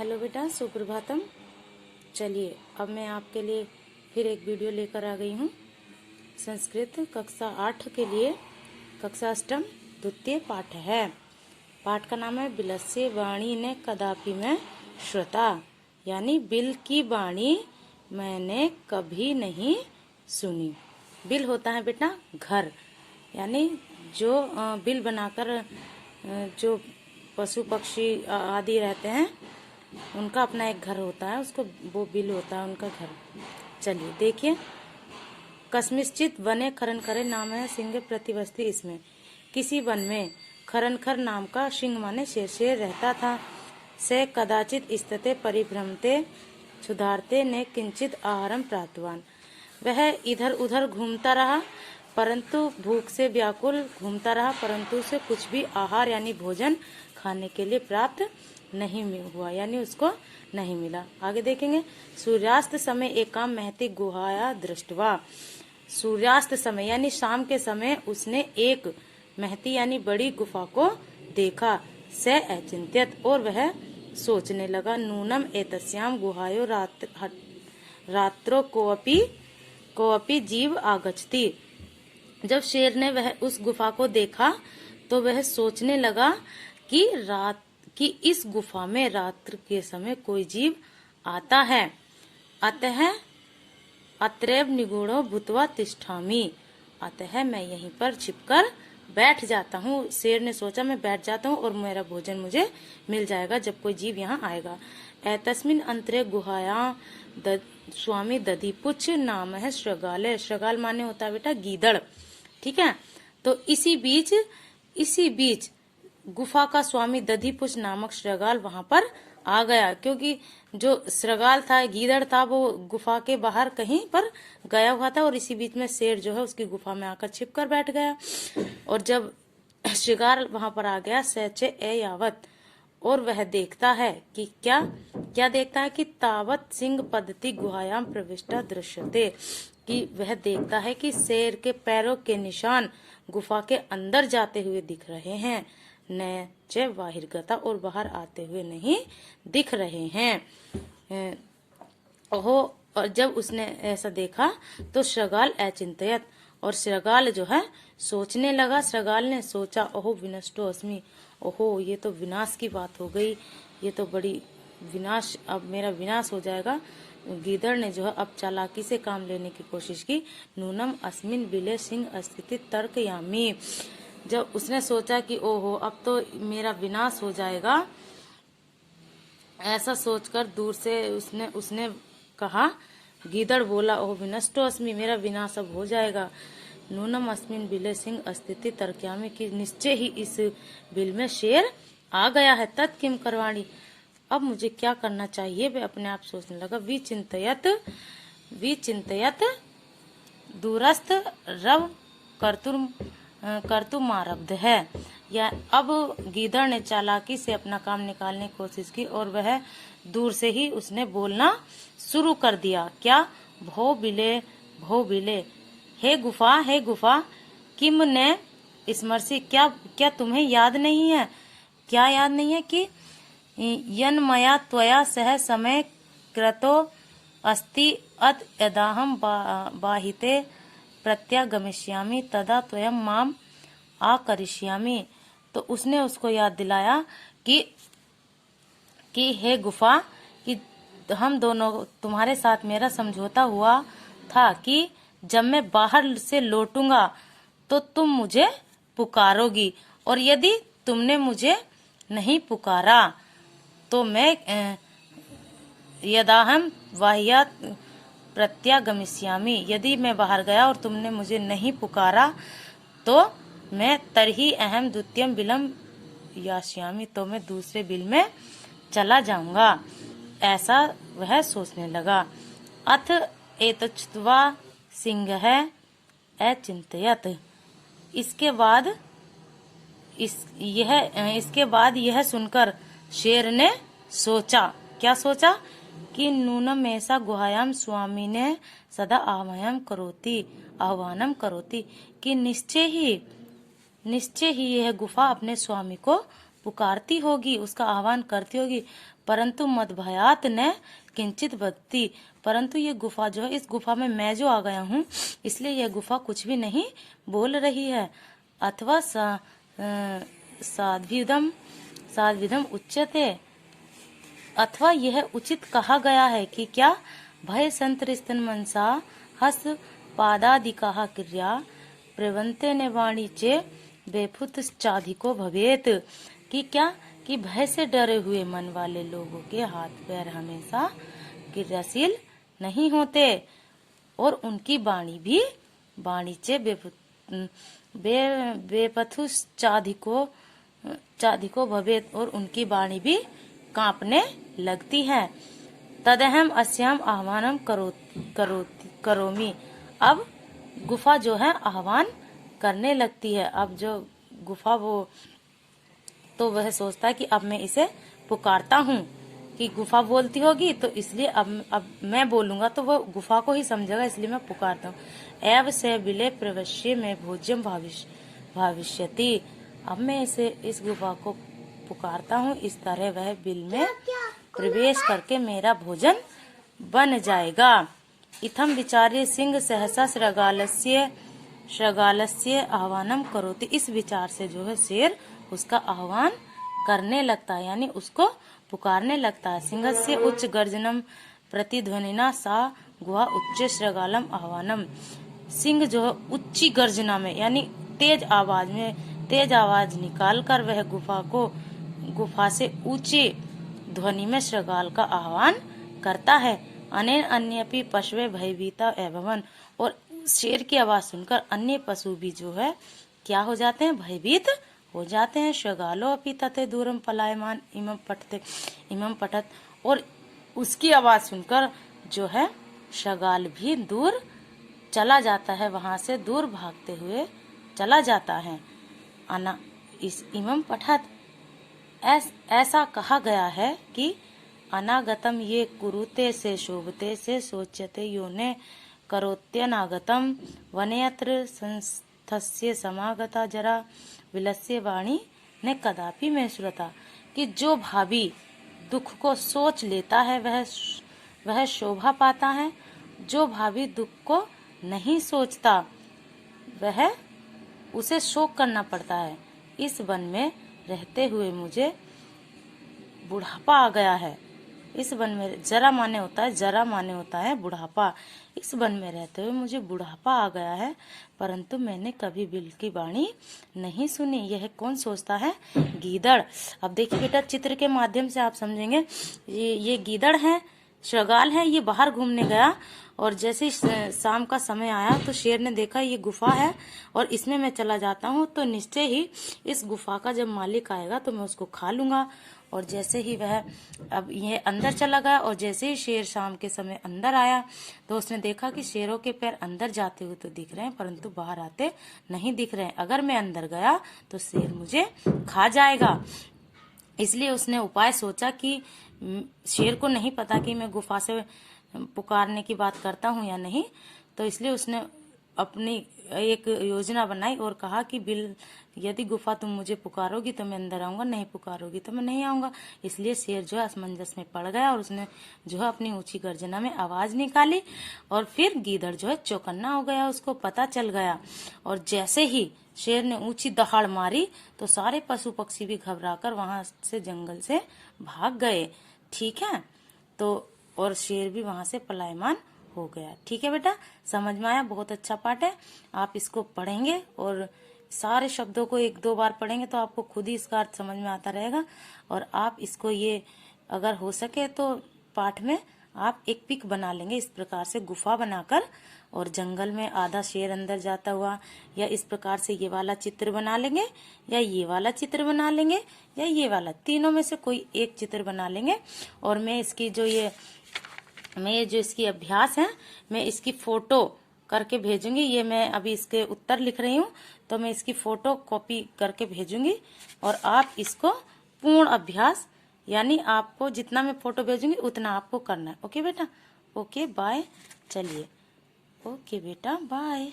Hello बेटा, सुप्रभातम। चलिए अब मैं आपके लिए फिर एक वीडियो लेकर आ गई हूँ। संस्कृत कक्षा 8 के लिए कक्षा अष्टम द्वितीय पाठ है। पाठ का नाम है बिलस्य वाणी ने कदापि मैं श्रुता, यानी बिल की वाणी मैंने कभी नहीं सुनी। बिल होता है बेटा घर, यानी जो बिल बनाकर जो पशु पक्षी आदि रहते हैं उनका अपना एक घर होता है, उसको वो बिल होता है उनका घर। चलिए देखिए, कस्मिश्चित वने खरनखरे नाम है सिंह प्रतिवस्ती। इसमें किसी वन में खरनखर नाम का सिंह माने शेर रहता था। से कदाचित स्थिते परिभ्रमते क्षुधार्ते ने किंचित आहारम प्राप्तवान। वह इधर उधर घूमता रहा, परंतु भूख से व्याकुल घूमता रहा, परंतु उसे कुछ भी आहार यानी भोजन खाने के लिए प्राप्त नहीं हुआ, यानी उसको नहीं मिला। आगे देखेंगे, सूर्यास्त समय एकाम महती गुहाया दृष्टवा। सूर्यास्त समय यानी शाम के समय उसने एक महती यानी बड़ी गुफा को देखा। से अचिंत्यत और वह सोचने लगा, नूनम एतस्याम गुहायो रात्रो कोअपि जीव आगच्छति। जब शेर ने वह उस गुफा को देखा तो वह सोचने लगा कि इस गुफा में रात्रि के समय कोई जीव आता है। अतः अत्रैव निगूढ़ो भूत्वा तिष्ठामि। अतः मैं यहीं पर छिपकर बैठ जाता हूँ। शेर ने सोचा मैं बैठ जाता हूँ और मेरा भोजन मुझे मिल जाएगा जब कोई जीव यहाँ आएगा। एतस्मिन् अंतरे गुहाया स्वामी दधिपुच्छ नाम है श्रगाल। श्रगाल माने होता है बेटा गीदड़, ठीक है। तो इसी बीच गुफा का स्वामी दधिपुच्छ नामक श्रगाल वहां पर आ गया, क्योंकि जो श्रगाल था गीदड़ था वो गुफा के बाहर कहीं पर गया हुआ था और इसी बीच में शेर जो है उसकी गुफा में आकर छिप कर बैठ गया। और जब श्रगाल वहां पर आ गया सचे ए यावत, और वह देखता है कि क्या देखता है कि तावत सिंह पद्धति गुहायाम प्रविष्टा दृश्यते, कि वह देखता है कि शेर के पैरों के निशान गुफा के अंदर जाते हुए दिख रहे हैं, न च बाहिर्गता, और बाहर आते हुए नहीं दिख रहे हैं। ओहो, और जब उसने ऐसा देखा तो श्रगाल अचिंत्यत, और श्रगाल जो है सोचने लगा। श्रगाल ने सोचा, ओहो विनष्टो अस्मि, ओहो ये तो विनाश की बात हो गई, ये तो बड़ी विनाश, अब मेरा विनाश हो जाएगा। गीदड़ ने जो है अब चालाकी से काम लेने की कोशिश की। नूनम अस्मिन बिले सिंह स्थिति तर्क यामी। जब उसने सोचा कि ओहो अब तो मेरा विनाश हो जाएगा, ऐसा सोचकर दूर से उसने कहा, गीदड़ बोला, ओह विनष्टो अस्मि, मेरा विनाश अब हो जाएगा। नूनम अस्मिन बिले सिंह स्थिति तर्कयामी, की निश्चय ही इस बिल में शेर आ गया है। तत्किम करवाणी, अब मुझे क्या करना चाहिए, वे अपने आप सोचने लगा। विचिंतयत दूरस्थ रव कर्तुम आरब्ध है। या अब गीदड़ ने चालाकी से अपना काम निकालने की कोशिश की और वह दूर से ही उसने बोलना शुरू कर दिया। क्या? भो बिले, हे गुफा, किम ने स्मरसी, क्या तुम्हें याद नहीं है? क्या याद नहीं है कि यन्मया त्वया सह समय कृतो अस्ति अत यदाहम बाहिते प्रत्यागमिष्यामि तदा त्वयं माम आकरिष्यामि। तो उसने उसको याद दिलाया कि हे गुफा, कि हम दोनों, तुम्हारे साथ मेरा समझौता हुआ था कि जब मैं बाहर से लौटूंगा तो तुम मुझे पुकारोगी, और यदि तुमने मुझे नहीं पुकारा तो मैं यदाहम वाह्यात प्रत्यागमिष्यामि, यदि मैं बाहर गया और तुमने मुझे नहीं पुकारा तो मैं तरही अहम द्वितीयम बिलम यास्यामि, तो मैं दूसरे बिल में चला जाऊंगा। ऐसा वह सोचने लगा। अथ एतच्छ्रुत्वा सिंहः अचिंत्यत। इसके बाद यह सुनकर शेर ने सोचा, क्या सोचा, कि नूनम ऐसा गुहायाम स्वामी ने सदा आह्वानम करोति, कि निश्चय ही यह गुफा अपने स्वामी को पुकारती होगी, उसका आह्वान करती होगी, परंतु मदभयात न किंचित बदती। परंतु ये गुफा जो है, इस गुफा में मैं जो आ गया हूँ, इसलिए यह गुफा कुछ भी नहीं बोल रही है। अथवा साध्विदम उच्यते, अथवा यह उचित कहा गया है कि क्या भय संतरिस्तन मनसा हस पादादिका क्रिया प्रवंते ने वाणी चे बेफुत चाधिको भवेत, कि क्या कि भय से डरे हुए मन वाले लोगों के हाथ पैर हमेशा क्रियाशील नहीं होते और उनकी वाणी भी वाणिचे बेपथु चाधिको भवेत, और उनकी वाणी भी कांपने लगती है। तदहम अस्याम आह्वानम करोमि। अब गुफा जो है आह्वान करने लगती है। अब जो गुफा वो तो वह सोचता है कि अब मैं इसे पुकारता हूँ, कि गुफा बोलती होगी तो इसलिए अब मैं बोलूंगा तो वो गुफा को ही समझेगा, इसलिए मैं पुकारता हूँ। एव से बिले प्रवश्य में भोज्यम भविष्यति। अब मैं इस गुफा को पुकारता हूँ, इस तरह वह बिल में प्रवेश करके मेरा भोजन बन जाएगा। इथम विचार्य सिंह सहसा श्रगालस्य आह्वानम करोति। इस विचार से जो है शेर उसका आह्वान करने लगता है, यानी उसको पुकारने लगता है। सिंह से उच्च गर्जनम प्रतिध्वनिना सा गुहा उच्च श्रगालम आह्वानम। सिंह जो है उच्ची गर्जना में, यानी तेज आवाज निकाल कर वह गुफा से ऊंचे ध्वनि में श्रगाल का आह्वान करता है। अनेन अन्यपि पशवे भयभीता एवं, और शेर की आवाज सुनकर अन्य पशु भी जो है क्या हो जाते हैं, भयभीत हो जाते हैं। श्रगालो अपि तथे दूरम पलायमान इमं पठत, और उसकी आवाज सुनकर जो है श्रगाल भी दूर चला जाता है, वहां से दूर भागते हुए चला जाता है। इस इमं पठत ऐसा कहा गया है कि अनागतम ये कुरुते से शोभते से सोच्यते योने करोत्यनागतम वनयत्र संस्थस्य समागता जरा विलस्य वाणी ने कदापि में श्रुता। कि जो भावी दुख को सोच लेता है वह शोभा पाता है, जो भावी दुख को नहीं सोचता वह उसे शोक करना पड़ता है। इस वन में रहते हुए मुझे बुढ़ापा आ गया है। इस वन में जरा माने होता है बुढ़ापा। इस वन में रहते हुए मुझे बुढ़ापा आ गया है, परंतु मैंने कभी बिल की वाणी नहीं सुनी। यह कौन सोचता है, गीदड़। अब देखिए बेटा, चित्र के माध्यम से आप समझेंगे। ये गीदड़ है, श्रगाल है, ये बाहर घूमने गया, और जैसे शाम का समय आया तो शेर ने देखा ये गुफा है और इसमें मैं चला जाता हूँ तो निश्चय ही इस गुफा का जब मालिक आएगा तो मैं उसको खा लूंगा। और जैसे ही वह अब ये अंदर चला गया, और जैसे ही शेर शाम के समय अंदर आया तो उसने देखा कि शेरों के पैर अंदर जाते हुए तो दिख रहे हैं, परंतु बाहर आते नहीं दिख रहे हैं। अगर मैं अंदर गया तो शेर मुझे खा जाएगा। इसलिए उसने उपाय सोचा कि शेर को नहीं पता कि मैं गुफा से पुकारने की बात करता हूँ या नहीं, तो इसलिए उसने अपनी एक योजना बनाई और कहा कि बिल, यदि गुफा तुम मुझे पुकारोगी तो मैं अंदर आऊंगा, नहीं पुकारोगी तो मैं नहीं आऊंगा। इसलिए शेर जो है असमंजस में पड़ गया और उसने जो है अपनी ऊंची गर्जना में आवाज निकाली, और फिर गीदड़ जो है चौकन्ना हो गया, उसको पता चल गया। और जैसे ही शेर ने ऊंची दहाड़ मारी तो सारे पशु पक्षी भी घबराकर वहां से जंगल से भाग गए। ठीक है, तो और शेर भी वहां से पलायमान हो गया। ठीक है बेटा, समझ में आया? बहुत अच्छा पाठ है। आप इसको पढ़ेंगे और सारे शब्दों को 1-2 बार पढ़ेंगे तो आपको खुद ही इसका अर्थ समझ में आता रहेगा। और आप इसको ये अगर हो सके तो पाठ में आप एक पिक बना लेंगे इस प्रकार से गुफा बनाकर, और जंगल में आधा शेर अंदर जाता हुआ, या इस प्रकार से ये वाला चित्र बना लेंगे, या ये वाला चित्र बना लेंगे, या ये वाला, तीनों में से कोई एक चित्र बना लेंगे। और मैं इसकी जो इसकी अभ्यास है, मैं इसकी फोटो करके भेजूंगी। ये मैं अभी इसके उत्तर लिख रही हूँ तो मैं इसकी फोटो कॉपी करके भेजूंगी, और आप इसको पूर्ण अभ्यास, यानी आपको जितना मैं फोटो भेजूंगी उतना आपको करना है। ओके बेटा, ओके बाय। चलिए, ओके बेटा बाय।